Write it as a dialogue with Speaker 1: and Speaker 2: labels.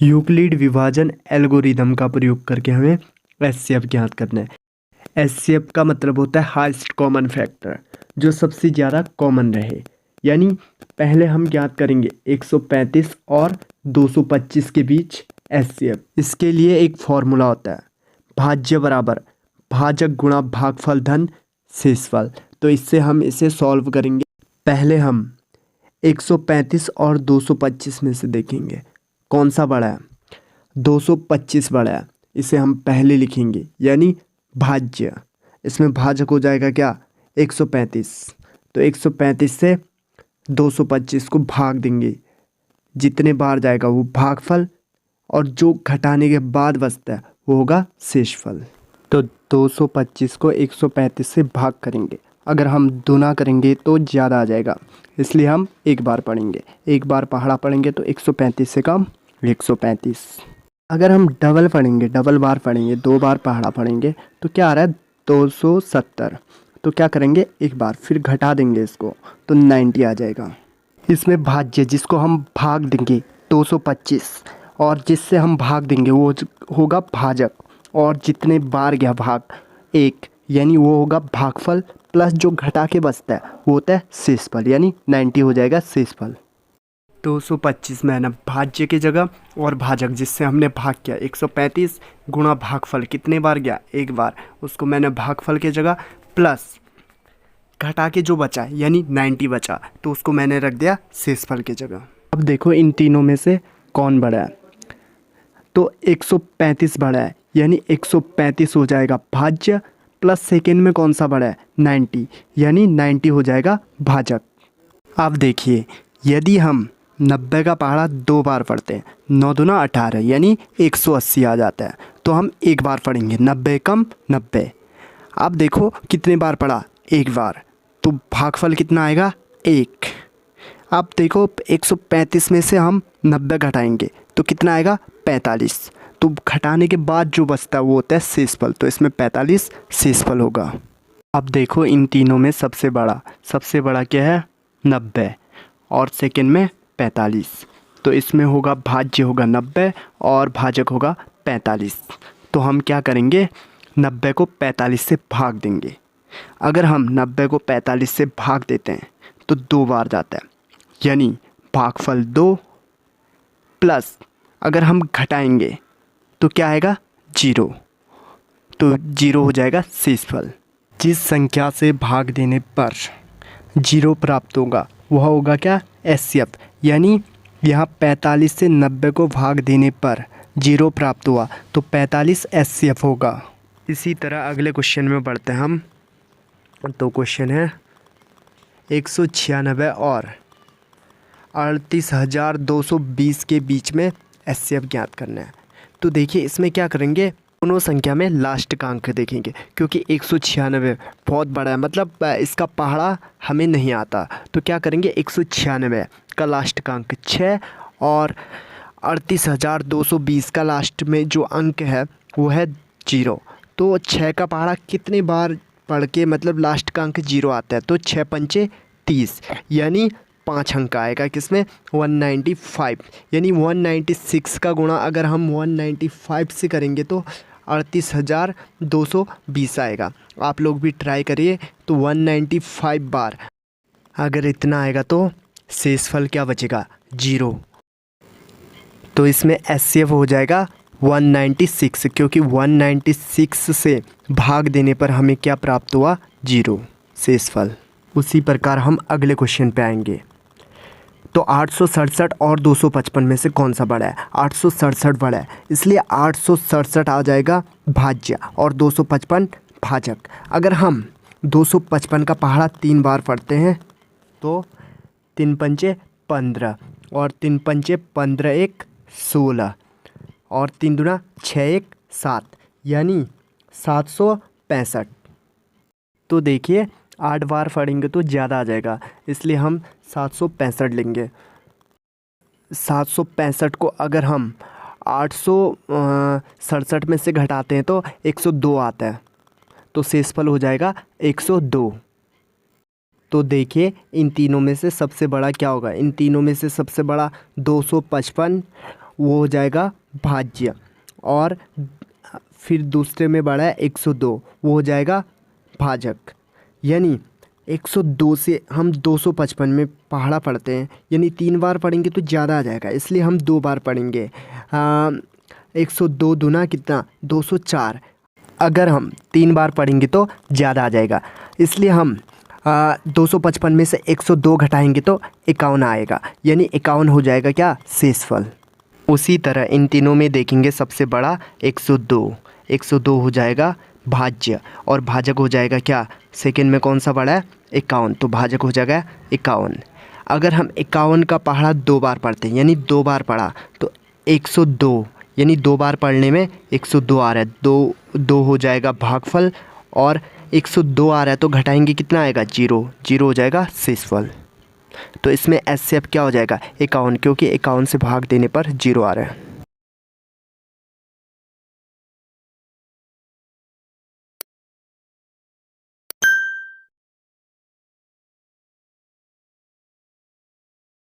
Speaker 1: Euclid विभाजन algorithm का प्रयोग करके हमें एचसीएफ ज्ञात करना है। एचसीएफ का मतलब होता है हाईएस्ट कॉमन फैक्टर, जो सबसे ज़्यादा कॉमन रहे। यानी पहले हम ज्ञात करेंगे 135 और 225 के बीच एचसीएफ। इसके लिए एक फॉर्मूला होता है, भाज्य बराबर भाजक गुणा भागफल धन शेषफल। तो इससे हम इसे सॉल्व करेंगे। पहले हम 135 और 225 में से देखेंगे कौन सा बड़ा है। 225 बड़ा है, इसे हम पहले लिखेंगे यानी भाज्य। इसमें भाजक हो जाएगा क्या, 135। तो 135 से 225 को भाग देंगे, जितने बार जाएगा वो भागफल, और जो घटाने के बाद बचता है वो होगा शेषफल। तो 225 को 135 से भाग करेंगे, अगर हम दुना करेंगे तो ज़्यादा आ जाएगा, इसलिए हम एक बार पढ़ेंगे। एक बार पहाड़ा पढ़ेंगे तो 135 से कम 135। अगर हम डबल पढ़ेंगे, डबल बार पढ़ेंगे, दो बार पहाड़ा पढ़ेंगे तो क्या आ रहा है 270। तो क्या करेंगे, एक बार फिर घटा देंगे इसको तो 90 आ जाएगा। इसमें भाज्य जिसको हम भाग देंगे 225 और जिससे हम भाग देंगे वो होगा भाजक, और जितने बार गया भाग एक, यानी वो होगा भागफल, प्लस जो घटा के बचता है वो होता है शेषफल, यानी 90 हो जाएगा शेषफल। 225 में है ना भाज्य की जगह, और भाजक जिससे हमने भाग किया 135 गुणा भागफल कितने बार गया, एक बार, उसको मैंने भागफल की जगह प्लस घटा के जो बचा यानी 90 बचा तो उसको मैंने रख दिया शेषफल की जगह। अब देखो इन तीनों में से कौन बड़ा है, तो 135 बड़ा है, यानी 135 हो जाएगा भाज्य, प्लस सेकेंड में कौन सा बड़ा है 90, यानी 90 हो जाएगा भाजक। अब देखिए यदि हम 90 का पहाड़ा दो बार पढ़ते हैं, 9 दूना 18 यानी 180 आ जाता है, तो हम एक बार पढ़ेंगे 90 कम 90। अब देखो कितने बार पढ़ा, एक बार, तो भागफल कितना आएगा 1। अब देखो 135 में से हम 90 घटाएंगे तो कितना आएगा 45, तो घटाने के बाद जो बचता है वो होता है शेषफल, तो इसमें 45 शेषफल होगा। अब देखो इन तीनों में सबसे बड़ा क्या है 90 और सेकेंड में 45, तो इसमें होगा भाज्य होगा 90 और भाजक होगा 45। तो हम क्या करेंगे, 90 को 45 से भाग देंगे। अगर हम 90 को 45 से भाग देते हैं तो दो बार जाता है, यानी भागफल 2, प्लस अगर हम घटाएंगे तो क्या आएगा 0, तो 0 हो जाएगा शेषफल। जिस संख्या से भाग देने पर 0 प्राप्त होगा वह होगा क्या एचसीएफ, यानी यहाँ 45 से 90 को भाग देने पर 0 प्राप्त हुआ तो 45 एचसीएफ होगा। इसी तरह अगले क्वेश्चन में बढ़ते हैं हम। तो क्वेश्चन है 196 और 38,220 के बीच में एचसीएफ ज्ञात करना है। तो देखिए इसमें क्या करेंगे, दोनों संख्या में लास्ट का अंक देखेंगे, क्योंकि 196 बहुत बड़ा है, मतलब इसका पहाड़ा हमें नहीं आता, तो क्या करेंगे 196 का लास्ट का अंक 6 और 38,220 का लास्ट में जो अंक है वो है 0। तो 6 का पहाड़ा कितने बार पढ़ के मतलब लास्ट का अंक 0 आता है, तो 6 पंचे 30, यानी 5 अंक आएगा किसमें 195, यानी 196 का गुणा अगर हम 195 से करेंगे तो 38,220 आएगा। आप लोग भी ट्राई करिए। तो 195 बार अगर इतना आएगा तो शेषफल क्या बचेगा 0, तो इसमें एचसीएफ हो जाएगा 196, क्योंकि 196 से भाग देने पर हमें क्या प्राप्त हुआ 0 शेषफल। उसी प्रकार हम अगले क्वेश्चन पे आएंगे। तो 867 और 255 में से कौन सा बड़ा है, 867 बड़ा है, इसलिए 867 आ जाएगा भाज्य और 255 भाजक। अगर हम 255 का पहाड़ा 3 बार पढ़ते हैं तो 3 पंचे 15 और 3 पंचे 15 1 16 और 3 दूना 6 1 7, यानी 765। तो देखिए 8 बार पढ़ेंगे तो ज़्यादा आ जाएगा, इसलिए हम 765 लेंगे। 765 को अगर हम 867 में से घटाते हैं तो 102 आता है, तो शेषफल हो जाएगा 102। तो देखिए इन तीनों में से सबसे बड़ा क्या होगा, इन तीनों में से सबसे बड़ा 255 वो हो जाएगा भाज्य, और फिर दूसरे में बड़ा है 102, वो हो जाएगा भाजक। यानी 102 से हम 255 में पहाड़ा पढ़ते हैं, यानी 3 बार पढ़ेंगे तो ज़्यादा आ जाएगा, इसलिए हम 2 बार पढ़ेंगे। 102 दूना कितना 204, अगर हम 3 बार पढ़ेंगे तो ज़्यादा आ जाएगा, इसलिए हम 255 में से 102 घटाएंगे तो 51 आएगा, यानी 51 हो जाएगा क्या शेषफल। उसी तरह इन तीनों में देखेंगे सबसे बड़ा 102 हो जाएगा भाज्य, और भाजक हो जाएगा क्या, सेकंड में कौन सा बड़ा है 51, तो भाजक हो जाएगा 51। अगर हम 51 का पहाड़ा 2 बार पढ़ते हैं, यानी 2 बार पढ़ा तो 102, यानी 2 बार पढ़ने में 102 आ रहा है, 2 हो जाएगा भागफल, और 102 आ रहा है तो घटाएंगे कितना आएगा 0 हो जाएगा शेषफल। तो इसमें एचसीएफ क्या हो जाएगा 51, क्योंकि 51 से भाग देने पर 0 आ रहा है।